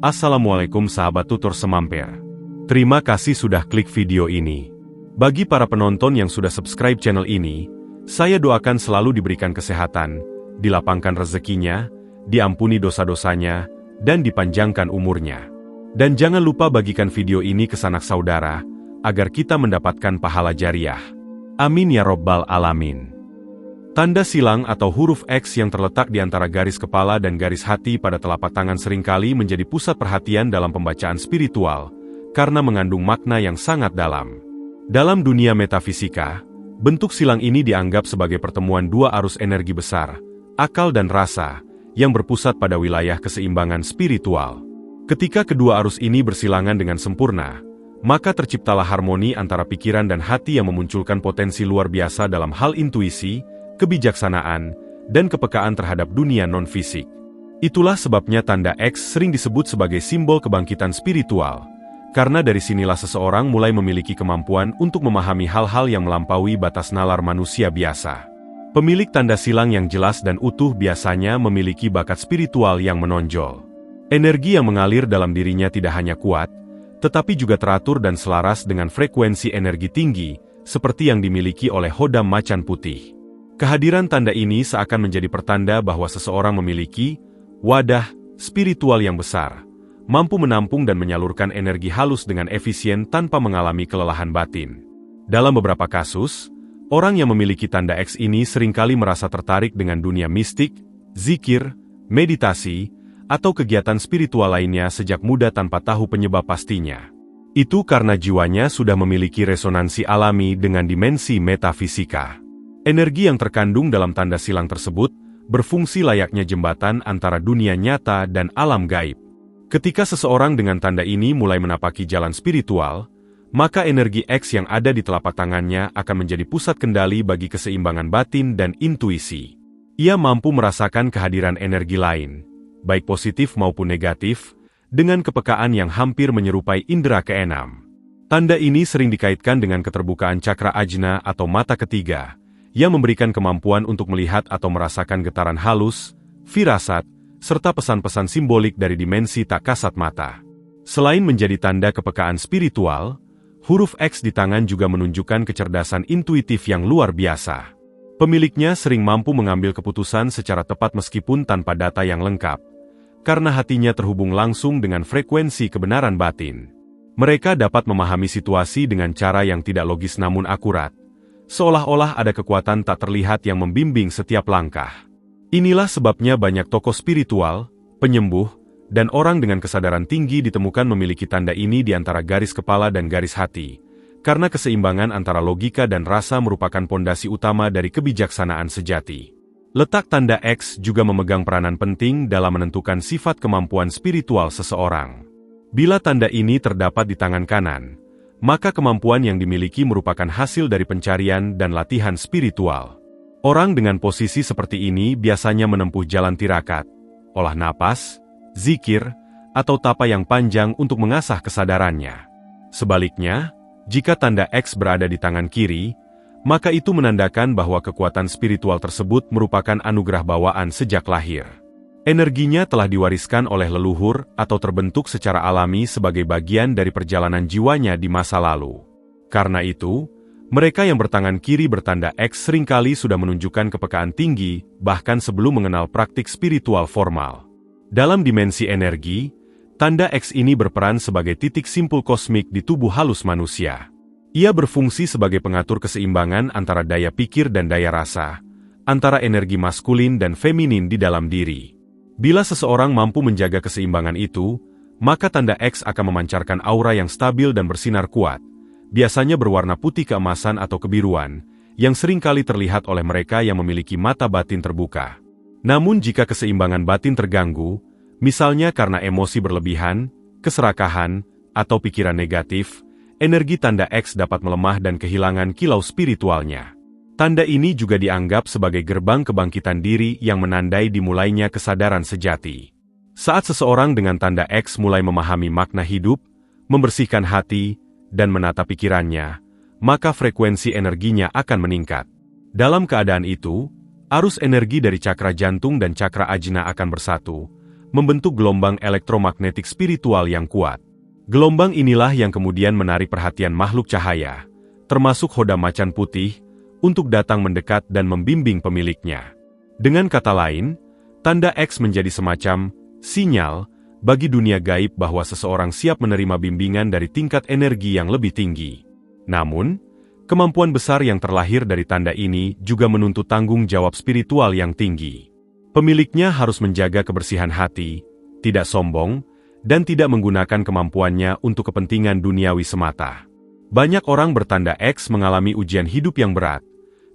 Assalamualaikum sahabat tutor semampir. Terima kasih sudah klik video ini. Bagi para penonton yang sudah subscribe channel ini, saya doakan selalu diberikan kesehatan, dilapangkan rezekinya, diampuni dosa-dosanya, dan dipanjangkan umurnya. Dan jangan lupa bagikan video ini ke sanak saudara, agar kita mendapatkan pahala jariah. Amin ya Robbal Alamin. Tanda silang atau huruf X yang terletak di antara garis kepala dan garis hati pada telapak tangan seringkali menjadi pusat perhatian dalam pembacaan spiritual, karena mengandung makna yang sangat dalam. Dalam dunia metafisika, bentuk silang ini dianggap sebagai pertemuan dua arus energi besar, akal dan rasa, yang berpusat pada wilayah keseimbangan spiritual. Ketika kedua arus ini bersilangan dengan sempurna, maka terciptalah harmoni antara pikiran dan hati yang memunculkan potensi luar biasa dalam hal intuisi, kebijaksanaan, dan kepekaan terhadap dunia non-fisik. Itulah sebabnya tanda X sering disebut sebagai simbol kebangkitan spiritual, karena dari sinilah seseorang mulai memiliki kemampuan untuk memahami hal-hal yang melampaui batas nalar manusia biasa. Pemilik tanda silang yang jelas dan utuh biasanya memiliki bakat spiritual yang menonjol. Energi yang mengalir dalam dirinya tidak hanya kuat, tetapi juga teratur dan selaras dengan frekuensi energi tinggi, seperti yang dimiliki oleh Hodam Macan Putih. Kehadiran tanda ini seakan menjadi pertanda bahwa seseorang memiliki wadah spiritual yang besar, mampu menampung dan menyalurkan energi halus dengan efisien tanpa mengalami kelelahan batin. Dalam beberapa kasus, orang yang memiliki tanda X ini seringkali merasa tertarik dengan dunia mistik, zikir, meditasi, atau kegiatan spiritual lainnya sejak muda tanpa tahu penyebab pastinya. Itu karena jiwanya sudah memiliki resonansi alami dengan dimensi metafisika. Energi yang terkandung dalam tanda silang tersebut berfungsi layaknya jembatan antara dunia nyata dan alam gaib. Ketika seseorang dengan tanda ini mulai menapaki jalan spiritual, maka energi X yang ada di telapak tangannya akan menjadi pusat kendali bagi keseimbangan batin dan intuisi. Ia mampu merasakan kehadiran energi lain, baik positif maupun negatif, dengan kepekaan yang hampir menyerupai indera keenam. Tanda ini sering dikaitkan dengan keterbukaan cakra ajna atau mata ketiga, yang memberikan kemampuan untuk melihat atau merasakan getaran halus, firasat, serta pesan-pesan simbolik dari dimensi tak kasat mata. Selain menjadi tanda kepekaan spiritual, huruf X di tangan juga menunjukkan kecerdasan intuitif yang luar biasa. Pemiliknya sering mampu mengambil keputusan secara tepat meskipun tanpa data yang lengkap, karena hatinya terhubung langsung dengan frekuensi kebenaran batin. Mereka dapat memahami situasi dengan cara yang tidak logis namun akurat, seolah-olah ada kekuatan tak terlihat yang membimbing setiap langkah. Inilah sebabnya banyak tokoh spiritual, penyembuh, dan orang dengan kesadaran tinggi ditemukan memiliki tanda ini di antara garis kepala dan garis hati, karena keseimbangan antara logika dan rasa merupakan pondasi utama dari kebijaksanaan sejati. Letak tanda X juga memegang peranan penting dalam menentukan sifat kemampuan spiritual seseorang. Bila tanda ini terdapat di tangan kanan, maka kemampuan yang dimiliki merupakan hasil dari pencarian dan latihan spiritual. Orang dengan posisi seperti ini biasanya menempuh jalan tirakat, olah napas, zikir, atau tapa yang panjang untuk mengasah kesadarannya. Sebaliknya, jika tanda X berada di tangan kiri, maka itu menandakan bahwa kekuatan spiritual tersebut merupakan anugerah bawaan sejak lahir. Energinya telah diwariskan oleh leluhur atau terbentuk secara alami sebagai bagian dari perjalanan jiwanya di masa lalu. Karena itu, mereka yang bertangan kiri bertanda X seringkali sudah menunjukkan kepekaan tinggi, bahkan sebelum mengenal praktik spiritual formal. Dalam dimensi energi, tanda X ini berperan sebagai titik simpul kosmik di tubuh halus manusia. Ia berfungsi sebagai pengatur keseimbangan antara daya pikir dan daya rasa, antara energi maskulin dan feminin di dalam diri. Bila seseorang mampu menjaga keseimbangan itu, maka tanda X akan memancarkan aura yang stabil dan bersinar kuat, biasanya berwarna putih keemasan atau kebiruan, yang seringkali terlihat oleh mereka yang memiliki mata batin terbuka. Namun jika keseimbangan batin terganggu, misalnya karena emosi berlebihan, keserakahan, atau pikiran negatif, energi tanda X dapat melemah dan kehilangan kilau spiritualnya. Tanda ini juga dianggap sebagai gerbang kebangkitan diri yang menandai dimulainya kesadaran sejati. Saat seseorang dengan tanda X mulai memahami makna hidup, membersihkan hati, dan menata pikirannya, maka frekuensi energinya akan meningkat. Dalam keadaan itu, arus energi dari cakra jantung dan cakra ajna akan bersatu, membentuk gelombang elektromagnetik spiritual yang kuat. Gelombang inilah yang kemudian menarik perhatian makhluk cahaya, termasuk Hoda Macan Putih, untuk datang mendekat dan membimbing pemiliknya. Dengan kata lain, tanda X menjadi semacam sinyal bagi dunia gaib bahwa seseorang siap menerima bimbingan dari tingkat energi yang lebih tinggi. Namun, kemampuan besar yang terlahir dari tanda ini juga menuntut tanggung jawab spiritual yang tinggi. Pemiliknya harus menjaga kebersihan hati, tidak sombong, dan tidak menggunakan kemampuannya untuk kepentingan duniawi semata. Banyak orang bertanda X mengalami ujian hidup yang berat,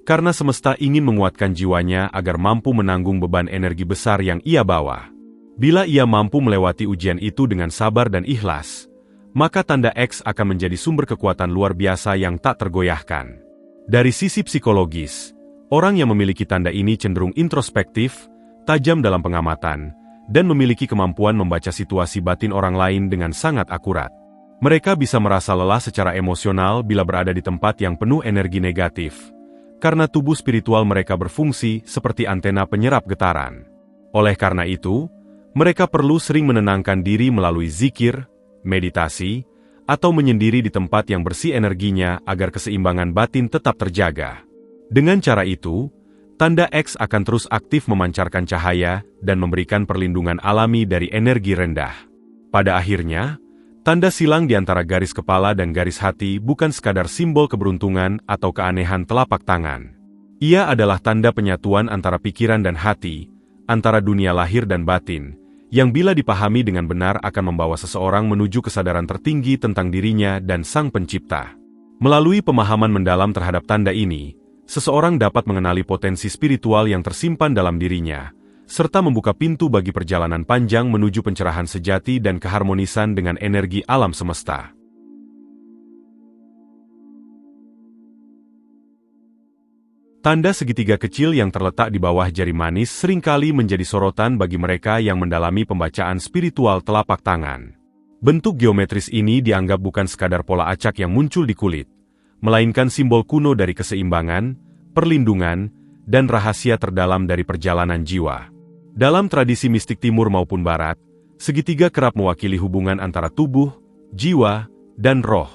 karena semesta ingin menguatkan jiwanya agar mampu menanggung beban energi besar yang ia bawa. Bila ia mampu melewati ujian itu dengan sabar dan ikhlas, maka tanda X akan menjadi sumber kekuatan luar biasa yang tak tergoyahkan. Dari sisi psikologis, orang yang memiliki tanda ini cenderung introspektif, tajam dalam pengamatan, dan memiliki kemampuan membaca situasi batin orang lain dengan sangat akurat. Mereka bisa merasa lelah secara emosional bila berada di tempat yang penuh energi negatif, karena tubuh spiritual mereka berfungsi seperti antena penyerap getaran. Oleh karena itu, mereka perlu sering menenangkan diri melalui zikir, meditasi, atau menyendiri di tempat yang bersih energinya agar keseimbangan batin tetap terjaga. Dengan cara itu, tanda X akan terus aktif memancarkan cahaya dan memberikan perlindungan alami dari energi rendah. Pada akhirnya, tanda silang di antara garis kepala dan garis hati bukan sekadar simbol keberuntungan atau keanehan telapak tangan. Ia adalah tanda penyatuan antara pikiran dan hati, antara dunia lahir dan batin, yang bila dipahami dengan benar akan membawa seseorang menuju kesadaran tertinggi tentang dirinya dan Sang Pencipta. Melalui pemahaman mendalam terhadap tanda ini, seseorang dapat mengenali potensi spiritual yang tersimpan dalam dirinya, serta membuka pintu bagi perjalanan panjang menuju pencerahan sejati dan keharmonisan dengan energi alam semesta. Tanda segitiga kecil yang terletak di bawah jari manis seringkali menjadi sorotan bagi mereka yang mendalami pembacaan spiritual telapak tangan. Bentuk geometris ini dianggap bukan sekadar pola acak yang muncul di kulit, melainkan simbol kuno dari keseimbangan, perlindungan, dan rahasia terdalam dari perjalanan jiwa. Dalam tradisi mistik timur maupun barat, segitiga kerap mewakili hubungan antara tubuh, jiwa, dan roh,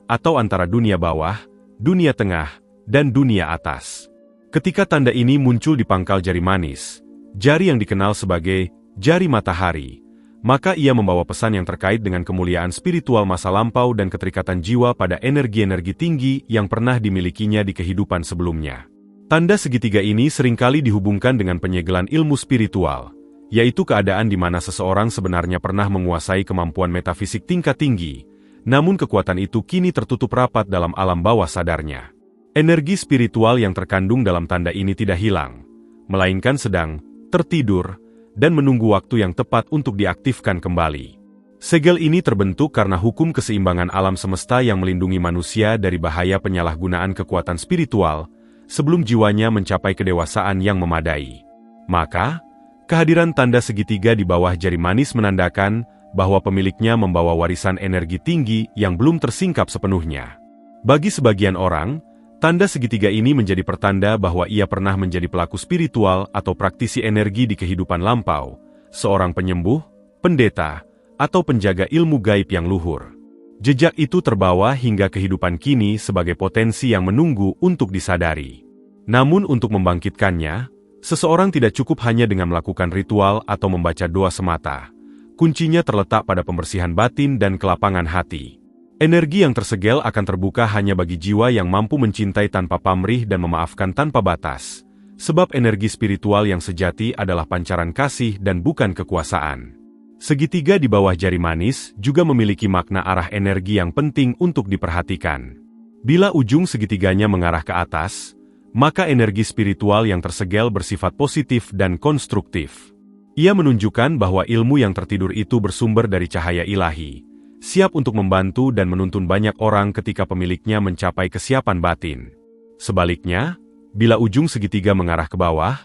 atau antara dunia bawah, dunia tengah, dan dunia atas. Ketika tanda ini muncul di pangkal jari manis, jari yang dikenal sebagai jari matahari, maka ia membawa pesan yang terkait dengan kemuliaan spiritual masa lampau dan keterikatan jiwa pada energi-energi tinggi yang pernah dimilikinya di kehidupan sebelumnya. Tanda segitiga ini seringkali dihubungkan dengan penyegelan ilmu spiritual, yaitu keadaan di mana seseorang sebenarnya pernah menguasai kemampuan metafisik tingkat tinggi, namun kekuatan itu kini tertutup rapat dalam alam bawah sadarnya. Energi spiritual yang terkandung dalam tanda ini tidak hilang, melainkan sedang tertidur dan menunggu waktu yang tepat untuk diaktifkan kembali. Segel ini terbentuk karena hukum keseimbangan alam semesta yang melindungi manusia dari bahaya penyalahgunaan kekuatan spiritual sebelum jiwanya mencapai kedewasaan yang memadai. Maka, kehadiran tanda segitiga di bawah jari manis menandakan bahwa pemiliknya membawa warisan energi tinggi yang belum tersingkap sepenuhnya. Bagi sebagian orang, tanda segitiga ini menjadi pertanda bahwa ia pernah menjadi pelaku spiritual atau praktisi energi di kehidupan lampau, seorang penyembuh, pendeta, atau penjaga ilmu gaib yang luhur. Jejak itu terbawa hingga kehidupan kini sebagai potensi yang menunggu untuk disadari. Namun untuk membangkitkannya, seseorang tidak cukup hanya dengan melakukan ritual atau membaca doa semata. Kuncinya terletak pada pembersihan batin dan kelapangan hati. Energi yang tersegel akan terbuka hanya bagi jiwa yang mampu mencintai tanpa pamrih dan memaafkan tanpa batas. Sebab energi spiritual yang sejati adalah pancaran kasih dan bukan kekuasaan. Segitiga di bawah jari manis juga memiliki makna arah energi yang penting untuk diperhatikan. Bila ujung segitiganya mengarah ke atas, maka energi spiritual yang tersegel bersifat positif dan konstruktif. Ia menunjukkan bahwa ilmu yang tertidur itu bersumber dari cahaya ilahi, siap untuk membantu dan menuntun banyak orang ketika pemiliknya mencapai kesiapan batin. Sebaliknya, bila ujung segitiga mengarah ke bawah,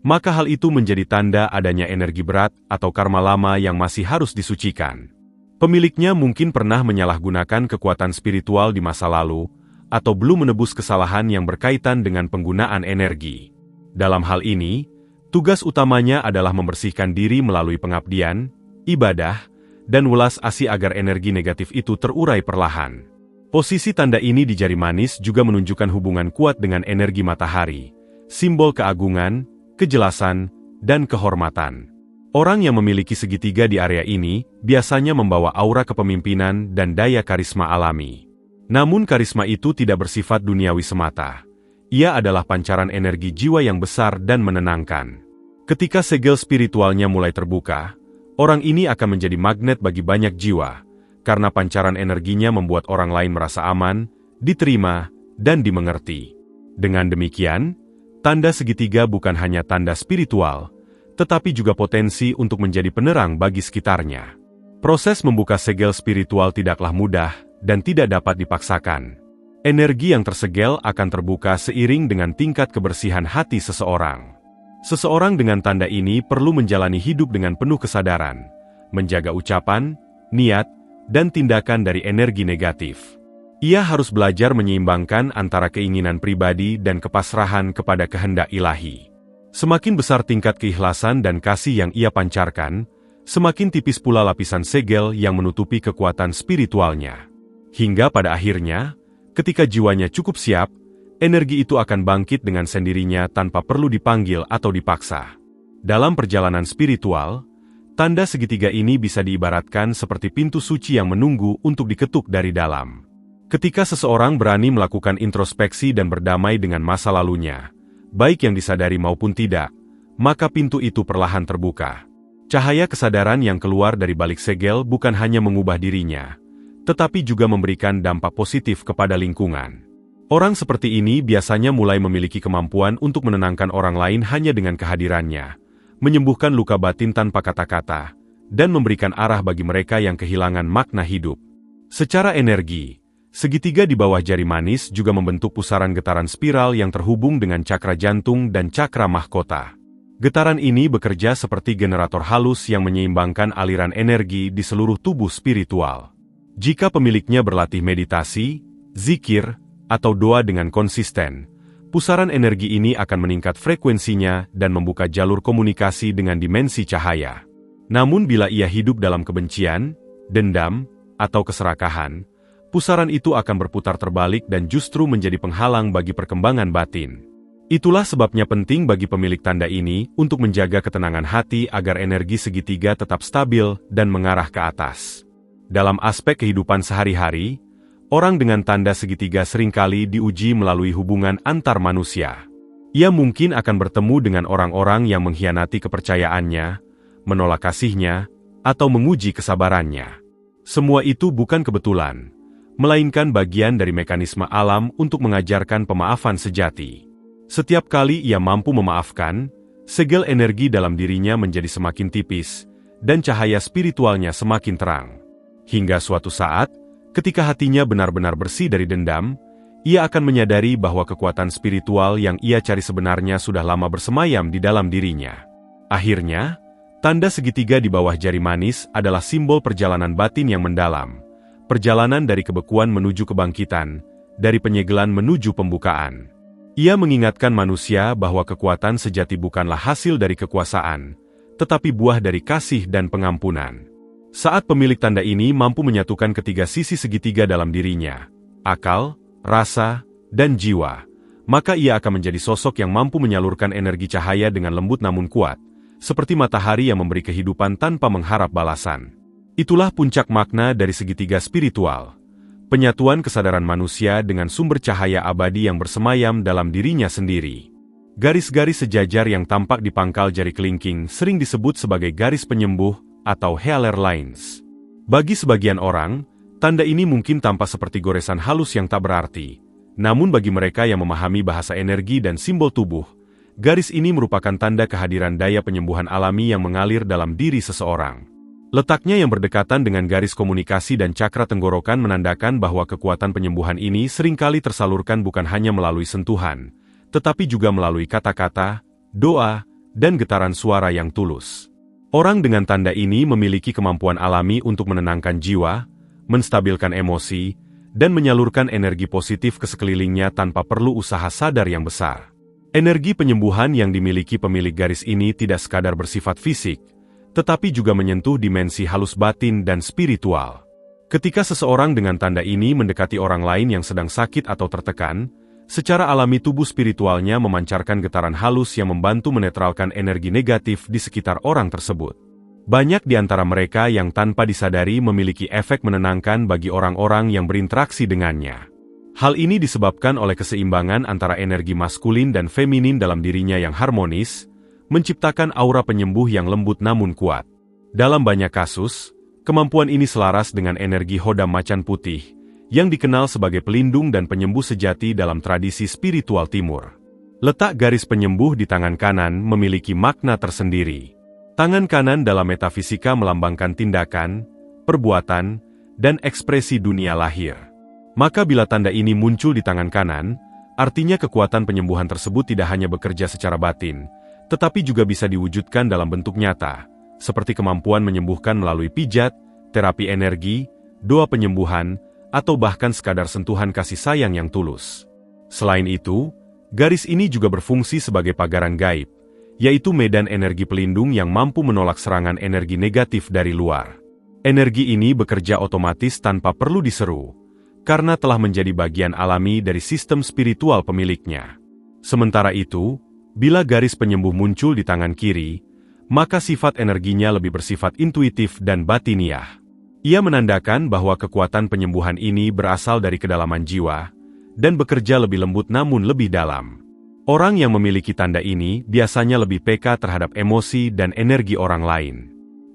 maka hal itu menjadi tanda adanya energi berat atau karma lama yang masih harus disucikan. Pemiliknya mungkin pernah menyalahgunakan kekuatan spiritual di masa lalu, atau belum menebus kesalahan yang berkaitan dengan penggunaan energi. Dalam hal ini, Tugas utamanya adalah membersihkan diri melalui pengabdian, ibadah, dan welas asih agar energi negatif itu terurai perlahan. Posisi tanda ini di jari manis juga menunjukkan hubungan kuat dengan energi matahari, simbol keagungan, kejelasan, dan kehormatan. Orang yang memiliki segitiga di area ini biasanya membawa aura kepemimpinan dan daya karisma alami. Namun karisma itu tidak bersifat duniawi semata. Ia adalah pancaran energi jiwa yang besar dan menenangkan. Ketika segel spiritualnya mulai terbuka, orang ini akan menjadi magnet bagi banyak jiwa, karena pancaran energinya membuat orang lain merasa aman, diterima, dan dimengerti. Dengan demikian, tanda segitiga bukan hanya tanda spiritual, tetapi juga potensi untuk menjadi penerang bagi sekitarnya. Proses membuka segel spiritual tidaklah mudah dan tidak dapat dipaksakan. Energi yang tersegel akan terbuka seiring dengan tingkat kebersihan hati seseorang. Seseorang dengan tanda ini perlu menjalani hidup dengan penuh kesadaran, menjaga ucapan, niat, dan tindakan dari energi negatif. Ia harus belajar menyeimbangkan antara keinginan pribadi dan kepasrahan kepada kehendak ilahi. Semakin besar tingkat keikhlasan dan kasih yang ia pancarkan, semakin tipis pula lapisan segel yang menutupi kekuatan spiritualnya. Hingga pada akhirnya, ketika jiwanya cukup siap, energi itu akan bangkit dengan sendirinya tanpa perlu dipanggil atau dipaksa. Dalam perjalanan spiritual, tanda segitiga ini bisa diibaratkan seperti pintu suci yang menunggu untuk diketuk dari dalam. Ketika seseorang berani melakukan introspeksi dan berdamai dengan masa lalunya, baik yang disadari maupun tidak, maka pintu itu perlahan terbuka. Cahaya kesadaran yang keluar dari balik segel bukan hanya mengubah dirinya, tetapi juga memberikan dampak positif kepada lingkungan. Orang seperti ini biasanya mulai memiliki kemampuan untuk menenangkan orang lain hanya dengan kehadirannya, menyembuhkan luka batin tanpa kata-kata, dan memberikan arah bagi mereka yang kehilangan makna hidup. Secara energi, segitiga di bawah jari manis juga membentuk pusaran getaran spiral yang terhubung dengan cakra jantung dan cakra mahkota. Getaran ini bekerja seperti generator halus yang menyeimbangkan aliran energi di seluruh tubuh spiritual. Jika pemiliknya berlatih meditasi, zikir, atau doa dengan konsisten, pusaran energi ini akan meningkat frekuensinya dan membuka jalur komunikasi dengan dimensi cahaya. Namun bila ia hidup dalam kebencian, dendam, atau keserakahan, pusaran itu akan berputar terbalik dan justru menjadi penghalang bagi perkembangan batin. Itulah sebabnya penting bagi pemilik tanda ini untuk menjaga ketenangan hati agar energi segitiga tetap stabil dan mengarah ke atas. Dalam aspek kehidupan sehari-hari, orang dengan tanda segitiga seringkali diuji melalui hubungan antar manusia. Ia mungkin akan bertemu dengan orang-orang yang mengkhianati kepercayaannya, menolak kasihnya, atau menguji kesabarannya. Semua itu bukan kebetulan, melainkan bagian dari mekanisme alam untuk mengajarkan pemaafan sejati. Setiap kali ia mampu memaafkan, segel energi dalam dirinya menjadi semakin tipis, dan cahaya spiritualnya semakin terang. Hingga suatu saat, ketika hatinya benar-benar bersih dari dendam, ia akan menyadari bahwa kekuatan spiritual yang ia cari sebenarnya sudah lama bersemayam di dalam dirinya. Akhirnya, tanda segitiga di bawah jari manis adalah simbol perjalanan batin yang mendalam, perjalanan dari kebekuan menuju kebangkitan, dari penyegelan menuju pembukaan. Ia mengingatkan manusia bahwa kekuatan sejati bukanlah hasil dari kekuasaan, tetapi buah dari kasih dan pengampunan. Saat pemilik tanda ini mampu menyatukan ketiga sisi segitiga dalam dirinya, akal, rasa, dan jiwa, maka ia akan menjadi sosok yang mampu menyalurkan energi cahaya dengan lembut namun kuat, seperti matahari yang memberi kehidupan tanpa mengharap balasan. Itulah puncak makna dari segitiga spiritual, penyatuan kesadaran manusia dengan sumber cahaya abadi yang bersemayam dalam dirinya sendiri. Garis-garis sejajar yang tampak di pangkal jari kelingking sering disebut sebagai garis penyembuh atau Healer Lines. Bagi sebagian orang, tanda ini mungkin tampak seperti goresan halus yang tak berarti. Namun bagi mereka yang memahami bahasa energi dan simbol tubuh, garis ini merupakan tanda kehadiran daya penyembuhan alami yang mengalir dalam diri seseorang. Letaknya yang berdekatan dengan garis komunikasi dan cakra tenggorokan menandakan bahwa kekuatan penyembuhan ini seringkali tersalurkan bukan hanya melalui sentuhan, tetapi juga melalui kata-kata, doa, dan getaran suara yang tulus. Orang dengan tanda ini memiliki kemampuan alami untuk menenangkan jiwa, menstabilkan emosi, dan menyalurkan energi positif ke sekelilingnya tanpa perlu usaha sadar yang besar. Energi penyembuhan yang dimiliki pemilik garis ini tidak sekadar bersifat fisik, tetapi juga menyentuh dimensi halus batin dan spiritual. Ketika seseorang dengan tanda ini mendekati orang lain yang sedang sakit atau tertekan, secara alami tubuh spiritualnya memancarkan getaran halus yang membantu menetralkan energi negatif di sekitar orang tersebut. Banyak di antara mereka yang tanpa disadari memiliki efek menenangkan bagi orang-orang yang berinteraksi dengannya. Hal ini disebabkan oleh keseimbangan antara energi maskulin dan feminin dalam dirinya yang harmonis, menciptakan aura penyembuh yang lembut namun kuat. Dalam banyak kasus, kemampuan ini selaras dengan energi Hoda Macan Putih, yang dikenal sebagai pelindung dan penyembuh sejati dalam tradisi spiritual timur. Letak garis penyembuh di tangan kanan memiliki makna tersendiri. Tangan kanan dalam metafisika melambangkan tindakan, perbuatan, dan ekspresi dunia lahir. Maka bila tanda ini muncul di tangan kanan, artinya kekuatan penyembuhan tersebut tidak hanya bekerja secara batin, tetapi juga bisa diwujudkan dalam bentuk nyata, seperti kemampuan menyembuhkan melalui pijat, terapi energi, doa penyembuhan, atau bahkan sekadar sentuhan kasih sayang yang tulus. Selain itu, garis ini juga berfungsi sebagai pagaran gaib, yaitu medan energi pelindung yang mampu menolak serangan energi negatif dari luar. Energi ini bekerja otomatis tanpa perlu diseru, karena telah menjadi bagian alami dari sistem spiritual pemiliknya. Sementara itu, bila garis penyembuh muncul di tangan kiri, maka sifat energinya lebih bersifat intuitif dan batiniah. Ia menandakan bahwa kekuatan penyembuhan ini berasal dari kedalaman jiwa, dan bekerja lebih lembut namun lebih dalam. Orang yang memiliki tanda ini biasanya lebih peka terhadap emosi dan energi orang lain.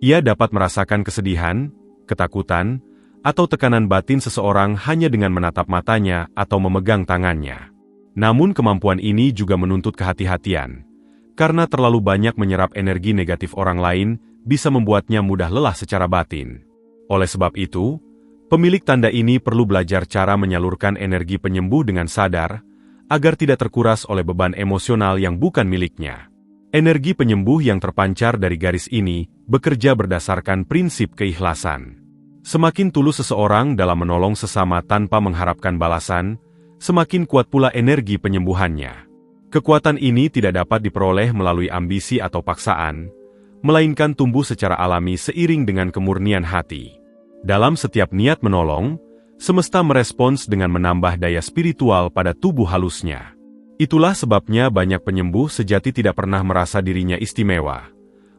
Ia dapat merasakan kesedihan, ketakutan, atau tekanan batin seseorang hanya dengan menatap matanya atau memegang tangannya. Namun kemampuan ini juga menuntut kehati-hatian. Karena terlalu banyak menyerap energi negatif orang lain, bisa membuatnya mudah lelah secara batin. Oleh sebab itu, pemilik tanda ini perlu belajar cara menyalurkan energi penyembuh dengan sadar, agar tidak terkuras oleh beban emosional yang bukan miliknya. Energi penyembuh yang terpancar dari garis ini bekerja berdasarkan prinsip keikhlasan. Semakin tulus seseorang dalam menolong sesama tanpa mengharapkan balasan, semakin kuat pula energi penyembuhannya. Kekuatan ini tidak dapat diperoleh melalui ambisi atau paksaan, melainkan tumbuh secara alami seiring dengan kemurnian hati. Dalam setiap niat menolong, semesta merespons dengan menambah daya spiritual pada tubuh halusnya. Itulah sebabnya banyak penyembuh sejati tidak pernah merasa dirinya istimewa.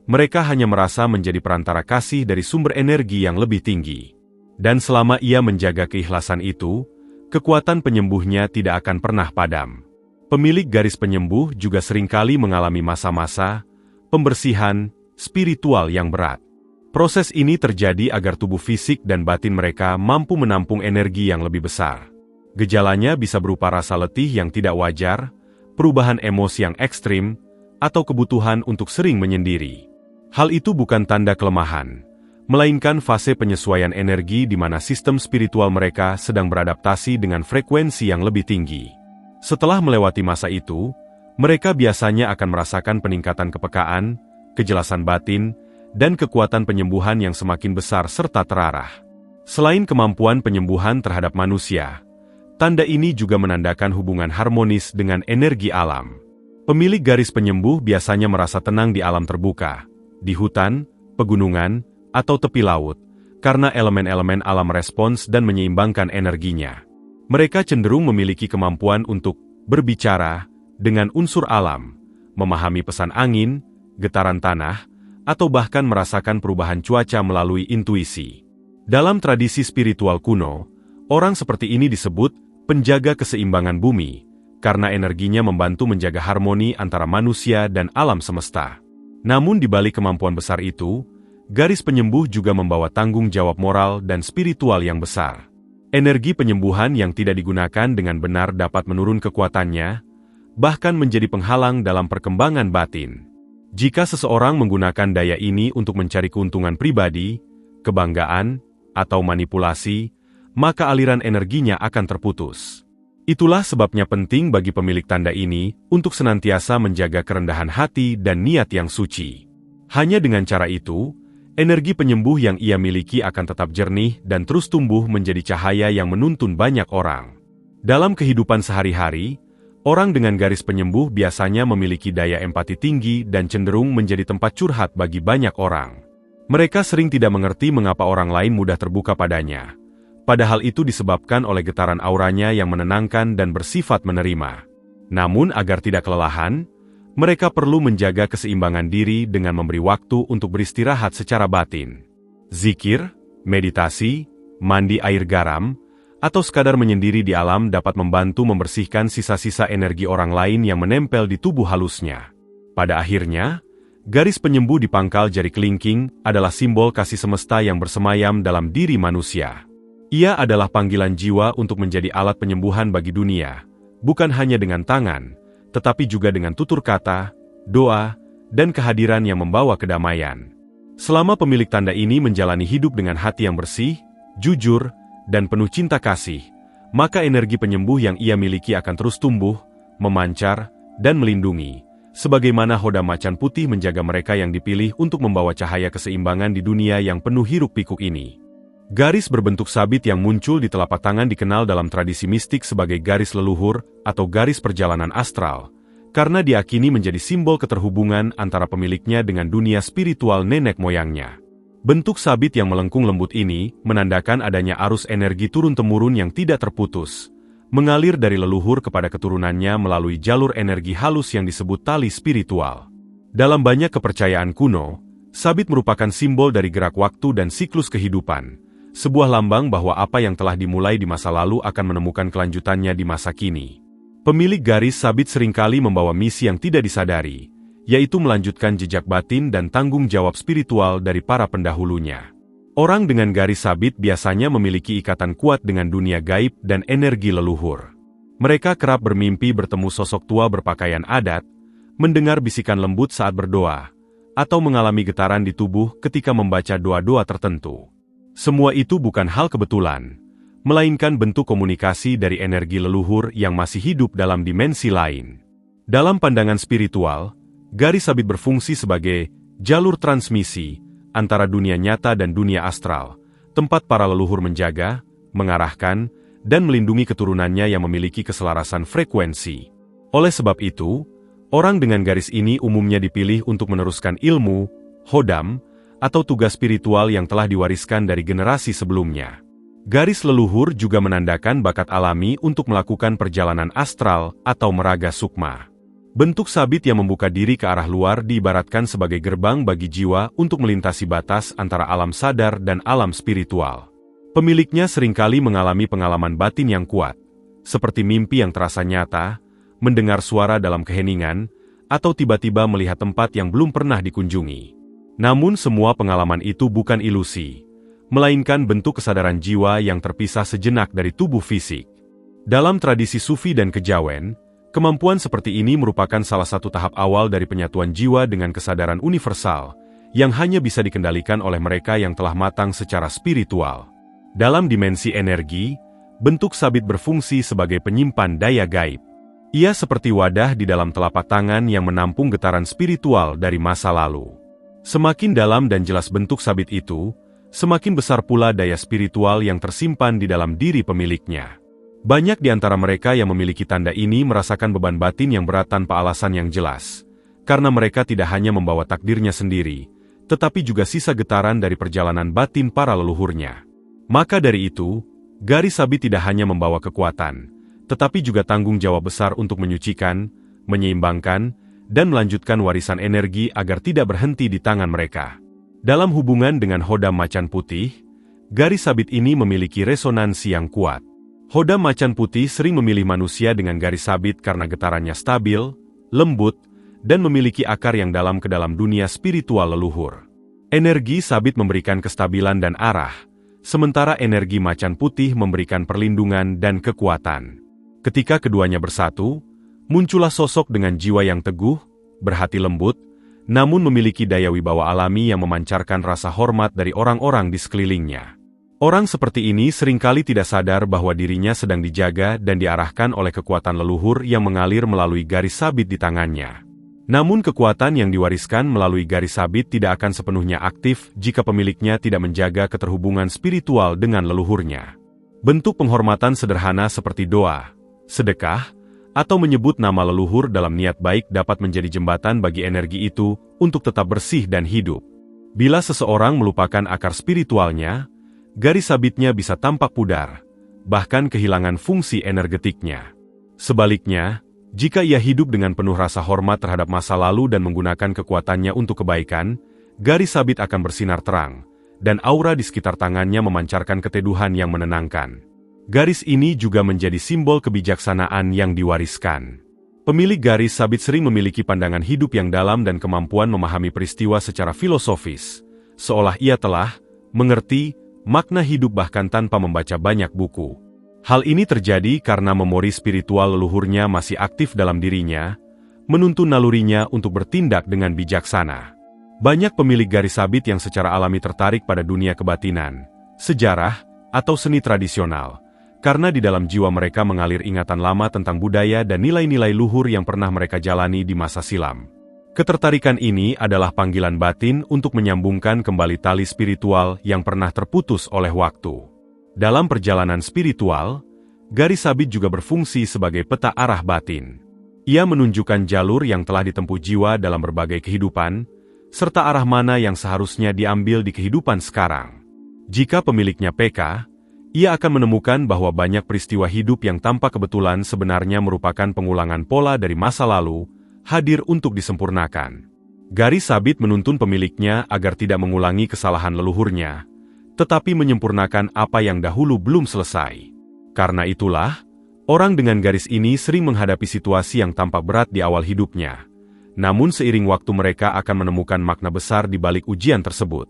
Mereka hanya merasa menjadi perantara kasih dari sumber energi yang lebih tinggi. Dan selama ia menjaga keikhlasan itu, kekuatan penyembuhnya tidak akan pernah padam. Pemilik garis penyembuh juga seringkali mengalami masa-masa pembersihan spiritual yang berat. Proses ini terjadi agar tubuh fisik dan batin mereka mampu menampung energi yang lebih besar. Gejalanya bisa berupa rasa letih yang tidak wajar, perubahan emosi yang ekstrim, atau kebutuhan untuk sering menyendiri. Hal itu bukan tanda kelemahan, melainkan fase penyesuaian energi di mana sistem spiritual mereka sedang beradaptasi dengan frekuensi yang lebih tinggi. Setelah melewati masa itu, mereka biasanya akan merasakan peningkatan kepekaan, kejelasan batin, dan kekuatan penyembuhan yang semakin besar serta terarah. Selain kemampuan penyembuhan terhadap manusia, tanda ini juga menandakan hubungan harmonis dengan energi alam. Pemilik garis penyembuh biasanya merasa tenang di alam terbuka, di hutan, pegunungan, atau tepi laut, karena elemen-elemen alam respons dan menyeimbangkan energinya. Mereka cenderung memiliki kemampuan untuk berbicara dengan unsur alam, memahami pesan angin, getaran tanah, atau bahkan merasakan perubahan cuaca melalui intuisi. Dalam tradisi spiritual kuno, orang seperti ini disebut penjaga keseimbangan bumi, karena energinya membantu menjaga harmoni antara manusia dan alam semesta. Namun di balik kemampuan besar itu, garis penyembuh juga membawa tanggung jawab moral dan spiritual yang besar. Energi penyembuhan yang tidak digunakan dengan benar dapat menurun kekuatannya, bahkan menjadi penghalang dalam perkembangan batin. Jika seseorang menggunakan daya ini untuk mencari keuntungan pribadi, kebanggaan, atau manipulasi, maka aliran energinya akan terputus. Itulah sebabnya penting bagi pemilik tanda ini untuk senantiasa menjaga kerendahan hati dan niat yang suci. Hanya dengan cara itu, energi penyembuh yang ia miliki akan tetap jernih dan terus tumbuh menjadi cahaya yang menuntun banyak orang. Dalam kehidupan sehari-hari, Orang dengan garis penyembuh biasanya memiliki daya empati tinggi dan cenderung menjadi tempat curhat bagi banyak orang. Mereka sering tidak mengerti mengapa orang lain mudah terbuka padanya. Padahal itu disebabkan oleh getaran auranya yang menenangkan dan bersifat menerima. Namun agar tidak kelelahan, mereka perlu menjaga keseimbangan diri dengan memberi waktu untuk beristirahat secara batin. Zikir, meditasi, mandi air garam, atau sekadar menyendiri di alam dapat membantu membersihkan sisa-sisa energi orang lain yang menempel di tubuh halusnya. Pada akhirnya, garis penyembuh di pangkal jari kelingking adalah simbol kasih semesta yang bersemayam dalam diri manusia. Ia adalah panggilan jiwa untuk menjadi alat penyembuhan bagi dunia, bukan hanya dengan tangan, tetapi juga dengan tutur kata, doa, dan kehadiran yang membawa kedamaian. Selama pemilik tanda ini menjalani hidup dengan hati yang bersih, jujur, dan penuh cinta kasih, maka energi penyembuh yang ia miliki akan terus tumbuh, memancar, dan melindungi, sebagaimana Hodam Macan Putih menjaga mereka yang dipilih untuk membawa cahaya keseimbangan di dunia yang penuh hiruk-pikuk ini. Garis berbentuk sabit yang muncul di telapak tangan dikenal dalam tradisi mistik sebagai garis leluhur atau garis perjalanan astral, karena diyakini menjadi simbol keterhubungan antara pemiliknya dengan dunia spiritual nenek moyangnya. Bentuk sabit yang melengkung lembut ini menandakan adanya arus energi turun-temurun yang tidak terputus, mengalir dari leluhur kepada keturunannya melalui jalur energi halus yang disebut tali spiritual. Dalam banyak kepercayaan kuno, sabit merupakan simbol dari gerak waktu dan siklus kehidupan, sebuah lambang bahwa apa yang telah dimulai di masa lalu akan menemukan kelanjutannya di masa kini. Pemilik garis sabit seringkali membawa misi yang tidak disadari, yaitu melanjutkan jejak batin dan tanggung jawab spiritual dari para pendahulunya. Orang dengan garis sabit biasanya memiliki ikatan kuat dengan dunia gaib dan energi leluhur. Mereka kerap bermimpi bertemu sosok tua berpakaian adat, mendengar bisikan lembut saat berdoa, atau mengalami getaran di tubuh ketika membaca doa-doa tertentu. Semua itu bukan hal kebetulan, melainkan bentuk komunikasi dari energi leluhur yang masih hidup dalam dimensi lain. Dalam pandangan spiritual, garis sabit berfungsi sebagai jalur transmisi antara dunia nyata dan dunia astral, tempat para leluhur menjaga, mengarahkan, dan melindungi keturunannya yang memiliki keselarasan frekuensi. Oleh sebab itu, orang dengan garis ini umumnya dipilih untuk meneruskan ilmu, hodam, atau tugas spiritual yang telah diwariskan dari generasi sebelumnya. Garis leluhur juga menandakan bakat alami untuk melakukan perjalanan astral atau meraga sukma. Bentuk sabit yang membuka diri ke arah luar diibaratkan sebagai gerbang bagi jiwa untuk melintasi batas antara alam sadar dan alam spiritual. Pemiliknya seringkali mengalami pengalaman batin yang kuat, seperti mimpi yang terasa nyata, mendengar suara dalam keheningan, atau tiba-tiba melihat tempat yang belum pernah dikunjungi. Namun semua pengalaman itu bukan ilusi, melainkan bentuk kesadaran jiwa yang terpisah sejenak dari tubuh fisik. Dalam tradisi Sufi dan Kejawen, kemampuan seperti ini merupakan salah satu tahap awal dari penyatuan jiwa dengan kesadaran universal, yang hanya bisa dikendalikan oleh mereka yang telah matang secara spiritual. Dalam dimensi energi, bentuk sabit berfungsi sebagai penyimpan daya gaib. Ia seperti wadah di dalam telapak tangan yang menampung getaran spiritual dari masa lalu. Semakin dalam dan jelas bentuk sabit itu, semakin besar pula daya spiritual yang tersimpan di dalam diri pemiliknya. Banyak di antara mereka yang memiliki tanda ini merasakan beban batin yang berat tanpa alasan yang jelas, karena mereka tidak hanya membawa takdirnya sendiri, tetapi juga sisa getaran dari perjalanan batin para leluhurnya. Maka dari itu, garis sabit tidak hanya membawa kekuatan, tetapi juga tanggung jawab besar untuk menyucikan, menyeimbangkan, dan melanjutkan warisan energi agar tidak berhenti di tangan mereka. Dalam hubungan dengan Hodam Macan Putih, garis sabit ini memiliki resonansi yang kuat. Hodam Macan Putih sering memilih manusia dengan garis sabit karena getarannya stabil, lembut, dan memiliki akar yang dalam ke dalam dunia spiritual leluhur. Energi sabit memberikan kestabilan dan arah, sementara energi Macan Putih memberikan perlindungan dan kekuatan. Ketika keduanya bersatu, muncullah sosok dengan jiwa yang teguh, berhati lembut, namun memiliki daya wibawa alami yang memancarkan rasa hormat dari orang-orang di sekelilingnya. Orang seperti ini seringkali tidak sadar bahwa dirinya sedang dijaga dan diarahkan oleh kekuatan leluhur yang mengalir melalui garis sabit di tangannya. Namun kekuatan yang diwariskan melalui garis sabit tidak akan sepenuhnya aktif jika pemiliknya tidak menjaga keterhubungan spiritual dengan leluhurnya. Bentuk penghormatan sederhana seperti doa, sedekah, atau menyebut nama leluhur dalam niat baik dapat menjadi jembatan bagi energi itu untuk tetap bersih dan hidup. Bila seseorang melupakan akar spiritualnya, garis sabitnya bisa tampak pudar, bahkan kehilangan fungsi energetiknya. Sebaliknya, jika ia hidup dengan penuh rasa hormat terhadap masa lalu dan menggunakan kekuatannya untuk kebaikan, garis sabit akan bersinar terang, dan aura di sekitar tangannya memancarkan keteduhan yang menenangkan. Garis ini juga menjadi simbol kebijaksanaan yang diwariskan. Pemilik garis sabit sering memiliki pandangan hidup yang dalam dan kemampuan memahami peristiwa secara filosofis, seolah ia telah mengerti makna hidup bahkan tanpa membaca banyak buku. Hal ini terjadi karena memori spiritual leluhurnya masih aktif dalam dirinya, menuntun nalurinya untuk bertindak dengan bijaksana. Banyak pemilik garis sabit yang secara alami tertarik pada dunia kebatinan, sejarah, atau seni tradisional, karena di dalam jiwa mereka mengalir ingatan lama tentang budaya dan nilai-nilai luhur yang pernah mereka jalani di masa silam. Ketertarikan ini adalah panggilan batin untuk menyambungkan kembali tali spiritual yang pernah terputus oleh waktu. Dalam perjalanan spiritual, garis sabit juga berfungsi sebagai peta arah batin. Ia menunjukkan jalur yang telah ditempuh jiwa dalam berbagai kehidupan, serta arah mana yang seharusnya diambil di kehidupan sekarang. Jika pemiliknya peka, ia akan menemukan bahwa banyak peristiwa hidup yang tanpa kebetulan sebenarnya merupakan pengulangan pola dari masa lalu, hadir untuk disempurnakan. Garis sabit menuntun pemiliknya agar tidak mengulangi kesalahan leluhurnya, tetapi menyempurnakan apa yang dahulu belum selesai. Karena itulah, orang dengan garis ini sering menghadapi situasi yang tampak berat di awal hidupnya. Namun seiring waktu mereka akan menemukan makna besar di balik ujian tersebut.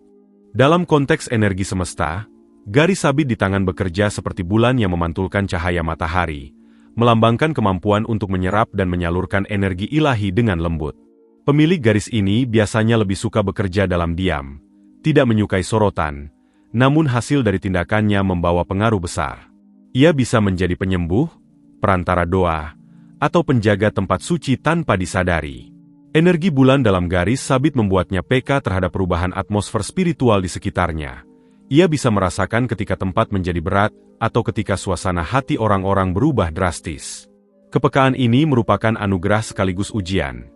Dalam konteks energi semesta, garis sabit di tangan bekerja seperti bulan yang memantulkan cahaya matahari, melambangkan kemampuan untuk menyerap dan menyalurkan energi ilahi dengan lembut. Pemilik garis ini biasanya lebih suka bekerja dalam diam, tidak menyukai sorotan, namun hasil dari tindakannya membawa pengaruh besar. Ia bisa menjadi penyembuh, perantara doa, atau penjaga tempat suci tanpa disadari. Energi bulan dalam garis sabit membuatnya peka terhadap perubahan atmosfer spiritual di sekitarnya. Ia bisa merasakan ketika tempat menjadi berat, atau ketika suasana hati orang-orang berubah drastis. Kepekaan ini merupakan anugerah sekaligus ujian,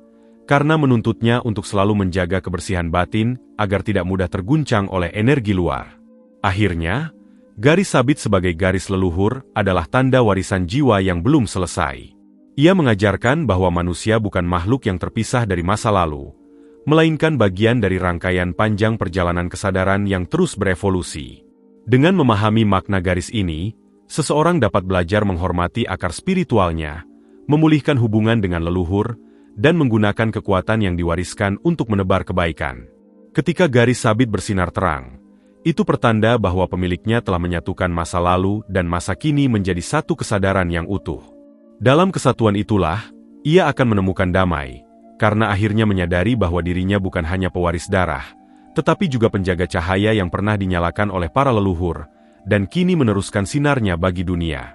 karena menuntutnya untuk selalu menjaga kebersihan batin, agar tidak mudah terguncang oleh energi luar. Akhirnya, garis sabit sebagai garis leluhur adalah tanda warisan jiwa yang belum selesai. Ia mengajarkan bahwa manusia bukan makhluk yang terpisah dari masa lalu, melainkan bagian dari rangkaian panjang perjalanan kesadaran yang terus berevolusi. Dengan memahami makna garis ini, seseorang dapat belajar menghormati akar spiritualnya, memulihkan hubungan dengan leluhur, dan menggunakan kekuatan yang diwariskan untuk menebar kebaikan. Ketika garis sabit bersinar terang, itu pertanda bahwa pemiliknya telah menyatukan masa lalu dan masa kini menjadi satu kesadaran yang utuh. Dalam kesatuan itulah, ia akan menemukan damai, karena akhirnya menyadari bahwa dirinya bukan hanya pewaris darah, tetapi juga penjaga cahaya yang pernah dinyalakan oleh para leluhur, dan kini meneruskan sinarnya bagi dunia.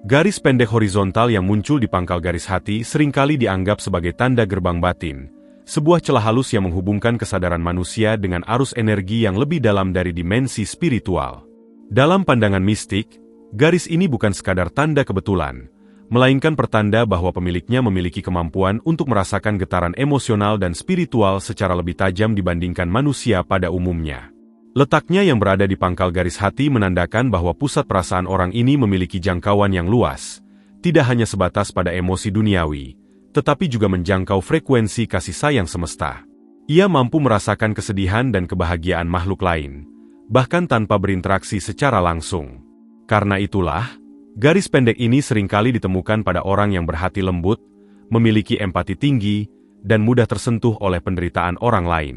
Garis pendek horizontal yang muncul di pangkal garis hati seringkali dianggap sebagai tanda gerbang batin, sebuah celah halus yang menghubungkan kesadaran manusia dengan arus energi yang lebih dalam dari dimensi spiritual. Dalam pandangan mistik, garis ini bukan sekadar tanda kebetulan, melainkan pertanda bahwa pemiliknya memiliki kemampuan untuk merasakan getaran emosional dan spiritual secara lebih tajam dibandingkan manusia pada umumnya. Letaknya yang berada di pangkal garis hati menandakan bahwa pusat perasaan orang ini memiliki jangkauan yang luas, tidak hanya sebatas pada emosi duniawi, tetapi juga menjangkau frekuensi kasih sayang semesta. Ia mampu merasakan kesedihan dan kebahagiaan makhluk lain, bahkan tanpa berinteraksi secara langsung. Karena itulah, garis pendek ini seringkali ditemukan pada orang yang berhati lembut, memiliki empati tinggi, dan mudah tersentuh oleh penderitaan orang lain.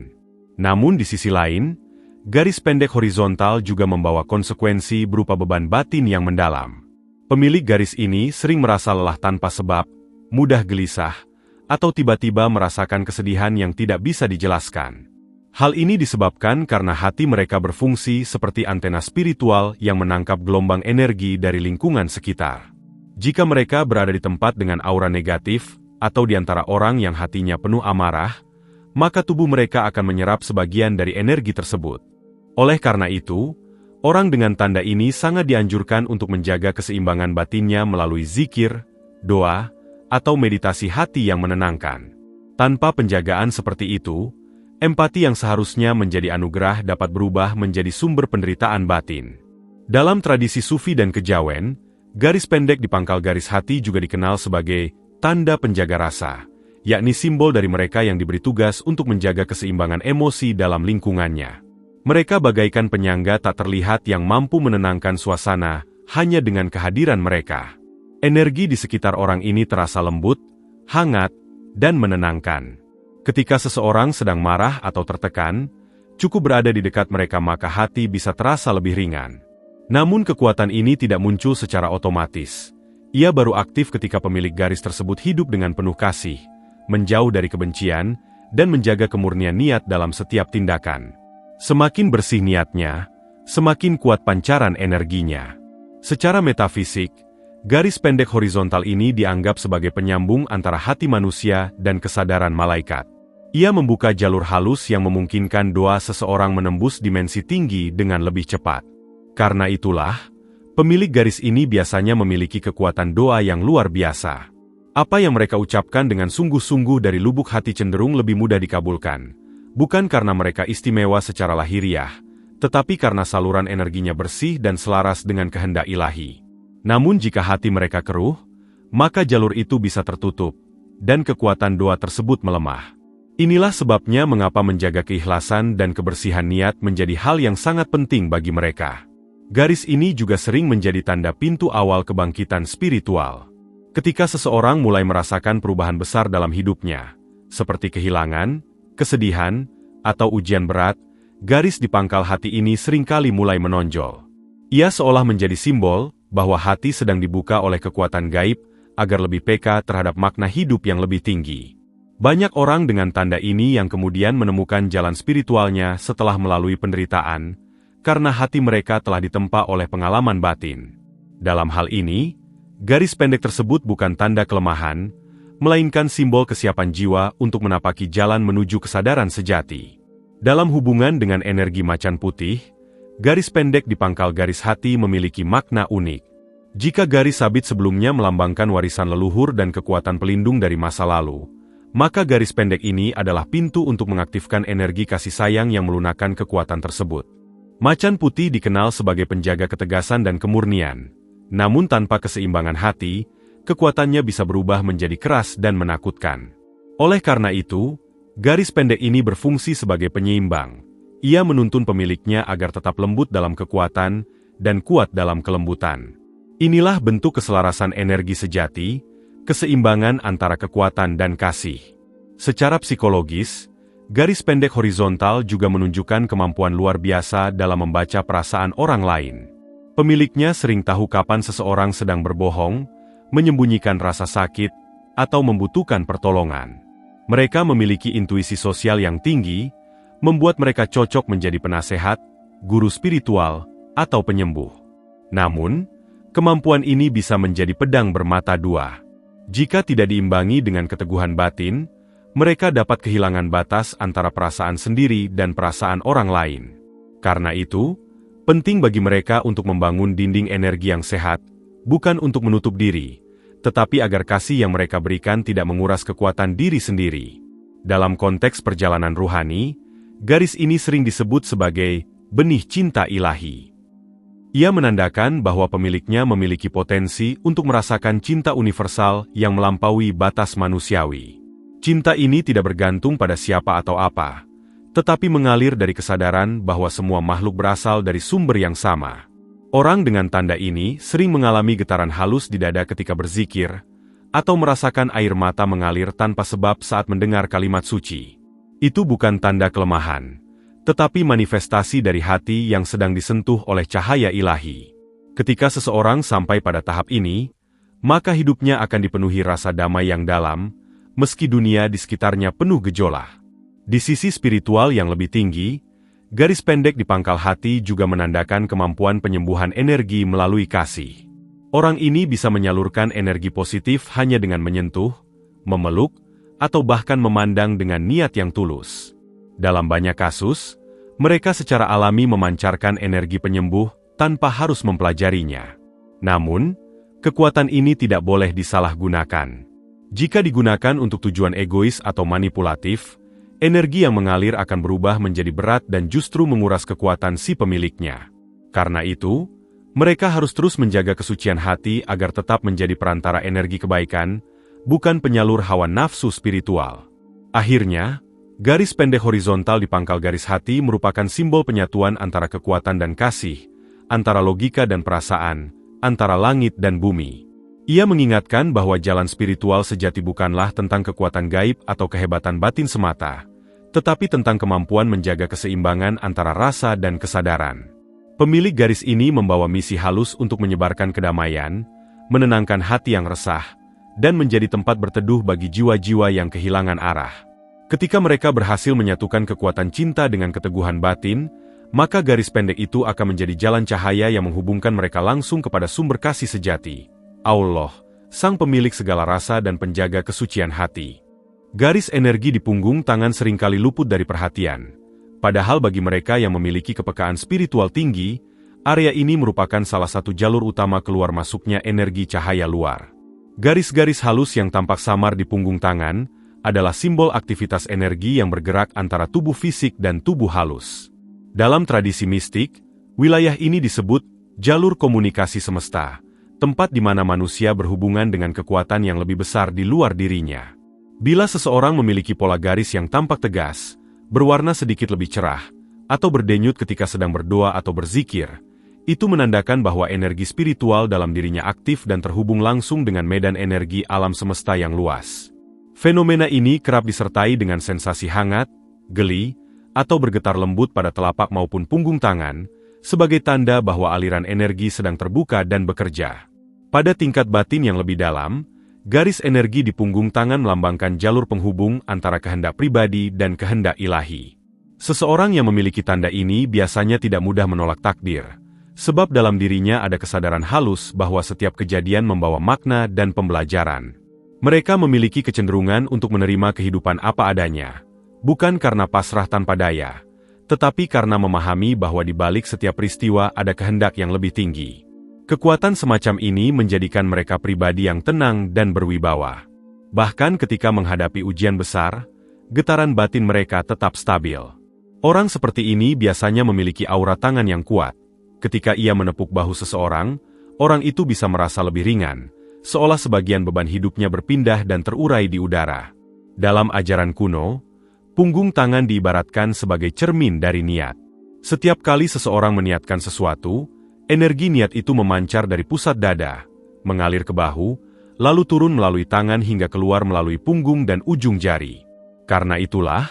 Namun di sisi lain, garis pendek horizontal juga membawa konsekuensi berupa beban batin yang mendalam. Pemilik garis ini sering merasa lelah tanpa sebab, mudah gelisah, atau tiba-tiba merasakan kesedihan yang tidak bisa dijelaskan. Hal ini disebabkan karena hati mereka berfungsi seperti antena spiritual yang menangkap gelombang energi dari lingkungan sekitar. Jika mereka berada di tempat dengan aura negatif, atau di antara orang yang hatinya penuh amarah, maka tubuh mereka akan menyerap sebagian dari energi tersebut. Oleh karena itu, orang dengan tanda ini sangat dianjurkan untuk menjaga keseimbangan batinnya melalui zikir, doa, atau meditasi hati yang menenangkan. Tanpa penjagaan seperti itu, empati yang seharusnya menjadi anugerah dapat berubah menjadi sumber penderitaan batin. Dalam tradisi Sufi dan Kejawen, garis pendek di pangkal garis hati juga dikenal sebagai tanda penjaga rasa, yakni simbol dari mereka yang diberi tugas untuk menjaga keseimbangan emosi dalam lingkungannya. Mereka bagaikan penyangga tak terlihat yang mampu menenangkan suasana hanya dengan kehadiran mereka. Energi di sekitar orang ini terasa lembut, hangat, dan menenangkan. Ketika seseorang sedang marah atau tertekan, cukup berada di dekat mereka maka hati bisa terasa lebih ringan. Namun kekuatan ini tidak muncul secara otomatis. Ia baru aktif ketika pemilik garis tersebut hidup dengan penuh kasih, menjauh dari kebencian, dan menjaga kemurnian niat dalam setiap tindakan. Semakin bersih niatnya, semakin kuat pancaran energinya. Secara metafisik, garis pendek horizontal ini dianggap sebagai penyambung antara hati manusia dan kesadaran malaikat. Ia membuka jalur halus yang memungkinkan doa seseorang menembus dimensi tinggi dengan lebih cepat. Karena itulah, pemilik garis ini biasanya memiliki kekuatan doa yang luar biasa. Apa yang mereka ucapkan dengan sungguh-sungguh dari lubuk hati cenderung lebih mudah dikabulkan. Bukan karena mereka istimewa secara lahiriah, tetapi karena saluran energinya bersih dan selaras dengan kehendak ilahi. Namun jika hati mereka keruh, maka jalur itu bisa tertutup, dan kekuatan doa tersebut melemah. Inilah sebabnya mengapa menjaga keikhlasan dan kebersihan niat menjadi hal yang sangat penting bagi mereka. Garis ini juga sering menjadi tanda pintu awal kebangkitan spiritual. Ketika seseorang mulai merasakan perubahan besar dalam hidupnya, seperti kehilangan, kesedihan, atau ujian berat, garis di pangkal hati ini seringkali mulai menonjol. Ia seolah menjadi simbol bahwa hati sedang dibuka oleh kekuatan gaib agar lebih peka terhadap makna hidup yang lebih tinggi. Banyak orang dengan tanda ini yang kemudian menemukan jalan spiritualnya setelah melalui penderitaan, karena hati mereka telah ditempa oleh pengalaman batin. Dalam hal ini, garis pendek tersebut bukan tanda kelemahan, melainkan simbol kesiapan jiwa untuk menapaki jalan menuju kesadaran sejati. Dalam hubungan dengan energi macan putih, garis pendek di pangkal garis hati memiliki makna unik. Jika garis sabit sebelumnya melambangkan warisan leluhur dan kekuatan pelindung dari masa lalu, maka garis pendek ini adalah pintu untuk mengaktifkan energi kasih sayang yang melunakkan kekuatan tersebut. Macan putih dikenal sebagai penjaga ketegasan dan kemurnian. Namun tanpa keseimbangan hati, kekuatannya bisa berubah menjadi keras dan menakutkan. Oleh karena itu, garis pendek ini berfungsi sebagai penyeimbang. Ia menuntun pemiliknya agar tetap lembut dalam kekuatan dan kuat dalam kelembutan. Inilah bentuk keselarasan energi sejati, keseimbangan antara kekuatan dan kasih. Secara psikologis, garis pendek horizontal juga menunjukkan kemampuan luar biasa dalam membaca perasaan orang lain. Pemiliknya sering tahu kapan seseorang sedang berbohong, menyembunyikan rasa sakit, atau membutuhkan pertolongan. Mereka memiliki intuisi sosial yang tinggi, membuat mereka cocok menjadi penasehat, guru spiritual, atau penyembuh. Namun, kemampuan ini bisa menjadi pedang bermata dua. Jika tidak diimbangi dengan keteguhan batin, mereka dapat kehilangan batas antara perasaan sendiri dan perasaan orang lain. Karena itu, penting bagi mereka untuk membangun dinding energi yang sehat, bukan untuk menutup diri, tetapi agar kasih yang mereka berikan tidak menguras kekuatan diri sendiri. Dalam konteks perjalanan ruhani, garis ini sering disebut sebagai benih cinta ilahi. Ia menandakan bahwa pemiliknya memiliki potensi untuk merasakan cinta universal yang melampaui batas manusiawi. Cinta ini tidak bergantung pada siapa atau apa, tetapi mengalir dari kesadaran bahwa semua makhluk berasal dari sumber yang sama. Orang dengan tanda ini sering mengalami getaran halus di dada ketika berzikir, atau merasakan air mata mengalir tanpa sebab saat mendengar kalimat suci. Itu bukan tanda kelemahan, tetapi manifestasi dari hati yang sedang disentuh oleh cahaya ilahi. Ketika seseorang sampai pada tahap ini, maka hidupnya akan dipenuhi rasa damai yang dalam, meski dunia di sekitarnya penuh gejolak. Di sisi spiritual yang lebih tinggi, garis pendek di pangkal hati juga menandakan kemampuan penyembuhan energi melalui kasih. Orang ini bisa menyalurkan energi positif hanya dengan menyentuh, memeluk, atau bahkan memandang dengan niat yang tulus. Dalam banyak kasus, mereka secara alami memancarkan energi penyembuh tanpa harus mempelajarinya. Namun, kekuatan ini tidak boleh disalahgunakan. Jika digunakan untuk tujuan egois atau manipulatif, energi yang mengalir akan berubah menjadi berat dan justru menguras kekuatan si pemiliknya. Karena itu, mereka harus terus menjaga kesucian hati agar tetap menjadi perantara energi kebaikan, bukan penyalur hawa nafsu spiritual. Akhirnya, garis pendek horizontal di pangkal garis hati merupakan simbol penyatuan antara kekuatan dan kasih, antara logika dan perasaan, antara langit dan bumi. Ia mengingatkan bahwa jalan spiritual sejati bukanlah tentang kekuatan gaib atau kehebatan batin semata, tetapi tentang kemampuan menjaga keseimbangan antara rasa dan kesadaran. Pemilik garis ini membawa misi halus untuk menyebarkan kedamaian, menenangkan hati yang resah, dan menjadi tempat berteduh bagi jiwa-jiwa yang kehilangan arah. Ketika mereka berhasil menyatukan kekuatan cinta dengan keteguhan batin, maka garis pendek itu akan menjadi jalan cahaya yang menghubungkan mereka langsung kepada sumber kasih sejati, Allah, sang pemilik segala rasa dan penjaga kesucian hati. Garis energi di punggung tangan seringkali luput dari perhatian. Padahal bagi mereka yang memiliki kepekaan spiritual tinggi, area ini merupakan salah satu jalur utama keluar masuknya energi cahaya luar. Garis-garis halus yang tampak samar di punggung tangan adalah simbol aktivitas energi yang bergerak antara tubuh fisik dan tubuh halus. Dalam tradisi mistik, wilayah ini disebut jalur komunikasi semesta, tempat di mana manusia berhubungan dengan kekuatan yang lebih besar di luar dirinya. Bila seseorang memiliki pola garis yang tampak tegas, berwarna sedikit lebih cerah, atau berdenyut ketika sedang berdoa atau berzikir, itu menandakan bahwa energi spiritual dalam dirinya aktif dan terhubung langsung dengan medan energi alam semesta yang luas. Fenomena ini kerap disertai dengan sensasi hangat, geli, atau bergetar lembut pada telapak maupun punggung tangan, sebagai tanda bahwa aliran energi sedang terbuka dan bekerja. Pada tingkat batin yang lebih dalam, garis energi di punggung tangan melambangkan jalur penghubung antara kehendak pribadi dan kehendak ilahi. Seseorang yang memiliki tanda ini biasanya tidak mudah menolak takdir, sebab dalam dirinya ada kesadaran halus bahwa setiap kejadian membawa makna dan pembelajaran. Mereka memiliki kecenderungan untuk menerima kehidupan apa adanya, bukan karena pasrah tanpa daya, tetapi karena memahami bahwa di balik setiap peristiwa ada kehendak yang lebih tinggi. Kekuatan semacam ini menjadikan mereka pribadi yang tenang dan berwibawa. Bahkan ketika menghadapi ujian besar, getaran batin mereka tetap stabil. Orang seperti ini biasanya memiliki aura tangan yang kuat. Ketika ia menepuk bahu seseorang, orang itu bisa merasa lebih ringan, seolah sebagian beban hidupnya berpindah dan terurai di udara. Dalam ajaran kuno, punggung tangan diibaratkan sebagai cermin dari niat. Setiap kali seseorang meniatkan sesuatu, energi niat itu memancar dari pusat dada, mengalir ke bahu, lalu turun melalui tangan hingga keluar melalui punggung dan ujung jari. Karena itulah,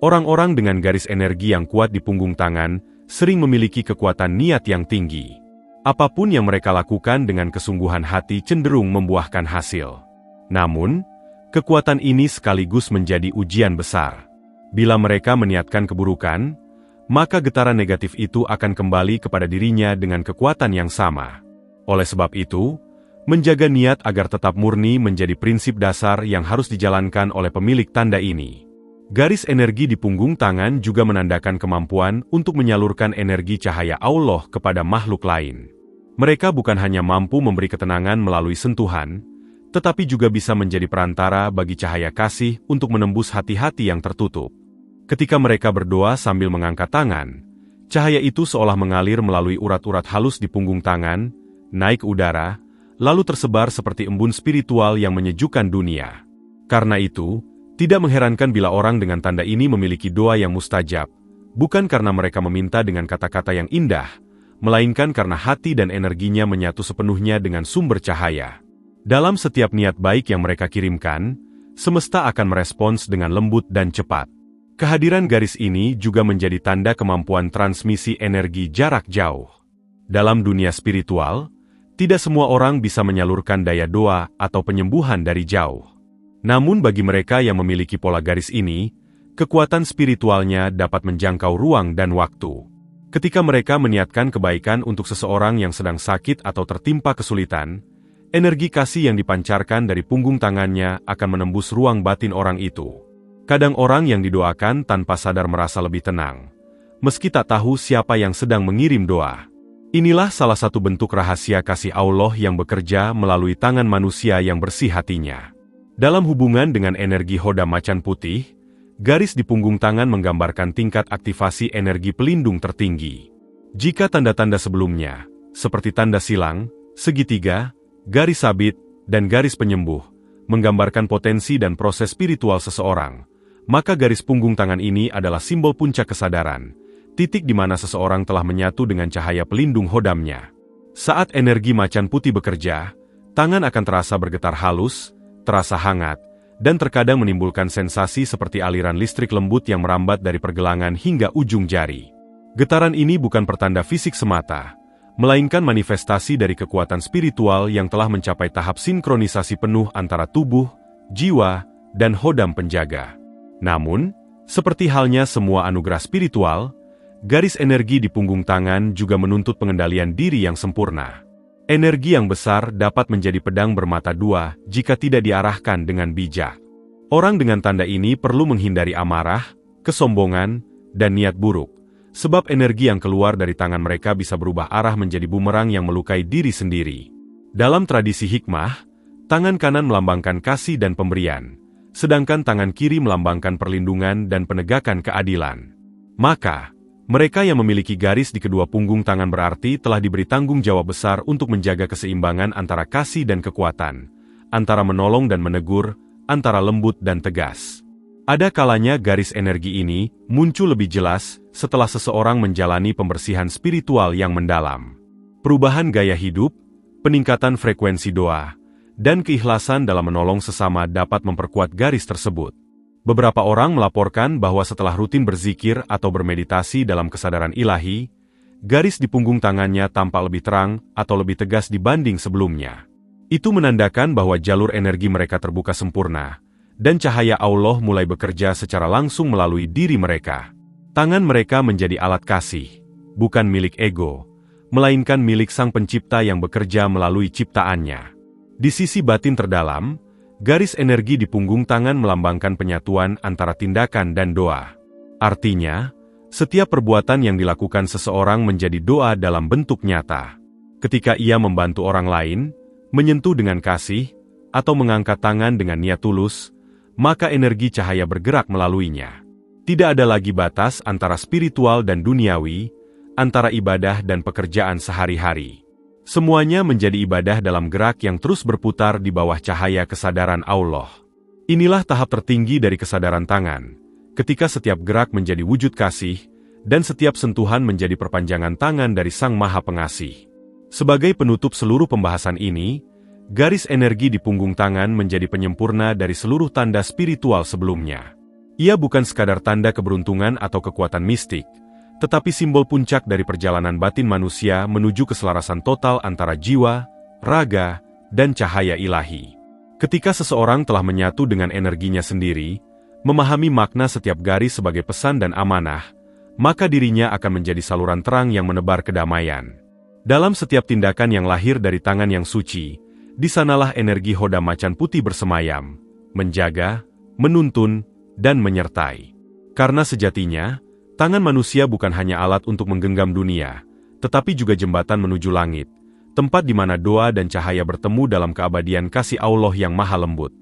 orang-orang dengan garis energi yang kuat di punggung tangan sering memiliki kekuatan niat yang tinggi. Apapun yang mereka lakukan dengan kesungguhan hati cenderung membuahkan hasil. Namun, kekuatan ini sekaligus menjadi ujian besar. Bila mereka meniatkan keburukan, maka getaran negatif itu akan kembali kepada dirinya dengan kekuatan yang sama. Oleh sebab itu, menjaga niat agar tetap murni menjadi prinsip dasar yang harus dijalankan oleh pemilik tanda ini. Garis energi di punggung tangan juga menandakan kemampuan untuk menyalurkan energi cahaya Allah kepada makhluk lain. Mereka bukan hanya mampu memberi ketenangan melalui sentuhan, tetapi juga bisa menjadi perantara bagi cahaya kasih untuk menembus hati-hati yang tertutup. Ketika mereka berdoa sambil mengangkat tangan, cahaya itu seolah mengalir melalui urat-urat halus di punggung tangan, naik ke udara, lalu tersebar seperti embun spiritual yang menyejukkan dunia. Karena itu, tidak mengherankan bila orang dengan tanda ini memiliki doa yang mustajab, bukan karena mereka meminta dengan kata-kata yang indah, melainkan karena hati dan energinya menyatu sepenuhnya dengan sumber cahaya. Dalam setiap niat baik yang mereka kirimkan, semesta akan merespons dengan lembut dan cepat. Kehadiran garis ini juga menjadi tanda kemampuan transmisi energi jarak jauh. Dalam dunia spiritual, tidak semua orang bisa menyalurkan daya doa atau penyembuhan dari jauh. Namun bagi mereka yang memiliki pola garis ini, kekuatan spiritualnya dapat menjangkau ruang dan waktu. Ketika mereka meniatkan kebaikan untuk seseorang yang sedang sakit atau tertimpa kesulitan, energi kasih yang dipancarkan dari punggung tangannya akan menembus ruang batin orang itu. Kadang orang yang didoakan tanpa sadar merasa lebih tenang, meski tak tahu siapa yang sedang mengirim doa. Inilah salah satu bentuk rahasia kasih Allah yang bekerja melalui tangan manusia yang bersih hatinya. Dalam hubungan dengan energi Hodam macan putih, garis di punggung tangan menggambarkan tingkat aktivasi energi pelindung tertinggi. Jika tanda-tanda sebelumnya, seperti tanda silang, segitiga, garis sabit, dan garis penyembuh, menggambarkan potensi dan proses spiritual seseorang, maka garis punggung tangan ini adalah simbol puncak kesadaran, titik di mana seseorang telah menyatu dengan cahaya pelindung Hodamnya. Saat energi macan putih bekerja, tangan akan terasa bergetar halus, terasa hangat, dan terkadang menimbulkan sensasi seperti aliran listrik lembut yang merambat dari pergelangan hingga ujung jari. Getaran ini bukan pertanda fisik semata, melainkan manifestasi dari kekuatan spiritual yang telah mencapai tahap sinkronisasi penuh antara tubuh, jiwa, dan Hodam penjaga. Namun, seperti halnya semua anugerah spiritual, garis energi di punggung tangan juga menuntut pengendalian diri yang sempurna. Energi yang besar dapat menjadi pedang bermata dua jika tidak diarahkan dengan bijak. Orang dengan tanda ini perlu menghindari amarah, kesombongan, dan niat buruk, sebab energi yang keluar dari tangan mereka bisa berubah arah menjadi bumerang yang melukai diri sendiri. Dalam tradisi hikmah, tangan kanan melambangkan kasih dan pemberian, sedangkan tangan kiri melambangkan perlindungan dan penegakan keadilan. Maka, mereka yang memiliki garis di kedua punggung tangan berarti telah diberi tanggung jawab besar untuk menjaga keseimbangan antara kasih dan kekuatan, antara menolong dan menegur, antara lembut dan tegas. Ada kalanya garis energi ini muncul lebih jelas setelah seseorang menjalani pembersihan spiritual yang mendalam. Perubahan gaya hidup, peningkatan frekuensi doa, dan keikhlasan dalam menolong sesama dapat memperkuat garis tersebut. Beberapa orang melaporkan bahwa setelah rutin berzikir atau bermeditasi dalam kesadaran ilahi, garis di punggung tangannya tampak lebih terang atau lebih tegas dibanding sebelumnya. Itu menandakan bahwa jalur energi mereka terbuka sempurna, dan cahaya Allah mulai bekerja secara langsung melalui diri mereka. Tangan mereka menjadi alat kasih, bukan milik ego, melainkan milik Sang Pencipta yang bekerja melalui ciptaannya. Di sisi batin terdalam, garis energi di punggung tangan melambangkan penyatuan antara tindakan dan doa. Artinya, setiap perbuatan yang dilakukan seseorang menjadi doa dalam bentuk nyata. Ketika ia membantu orang lain, menyentuh dengan kasih, atau mengangkat tangan dengan niat tulus, maka energi cahaya bergerak melaluinya. Tidak ada lagi batas antara spiritual dan duniawi, antara ibadah dan pekerjaan sehari-hari. Semuanya menjadi ibadah dalam gerak yang terus berputar di bawah cahaya kesadaran Allah. Inilah tahap tertinggi dari kesadaran tangan, ketika setiap gerak menjadi wujud kasih, dan setiap sentuhan menjadi perpanjangan tangan dari Sang Maha Pengasih. Sebagai penutup seluruh pembahasan ini, garis energi di punggung tangan menjadi penyempurna dari seluruh tanda spiritual sebelumnya. Ia bukan sekadar tanda keberuntungan atau kekuatan mistik, tetapi simbol puncak dari perjalanan batin manusia menuju keselarasan total antara jiwa, raga, dan cahaya ilahi. Ketika seseorang telah menyatu dengan energinya sendiri, memahami makna setiap garis sebagai pesan dan amanah, maka dirinya akan menjadi saluran terang yang menebar kedamaian. Dalam setiap tindakan yang lahir dari tangan yang suci, di sanalah energi Hodam macan putih bersemayam, menjaga, menuntun, dan menyertai. Karena sejatinya, tangan manusia bukan hanya alat untuk menggenggam dunia, tetapi juga jembatan menuju langit, tempat di mana doa dan cahaya bertemu dalam keabadian kasih Allah yang maha lembut.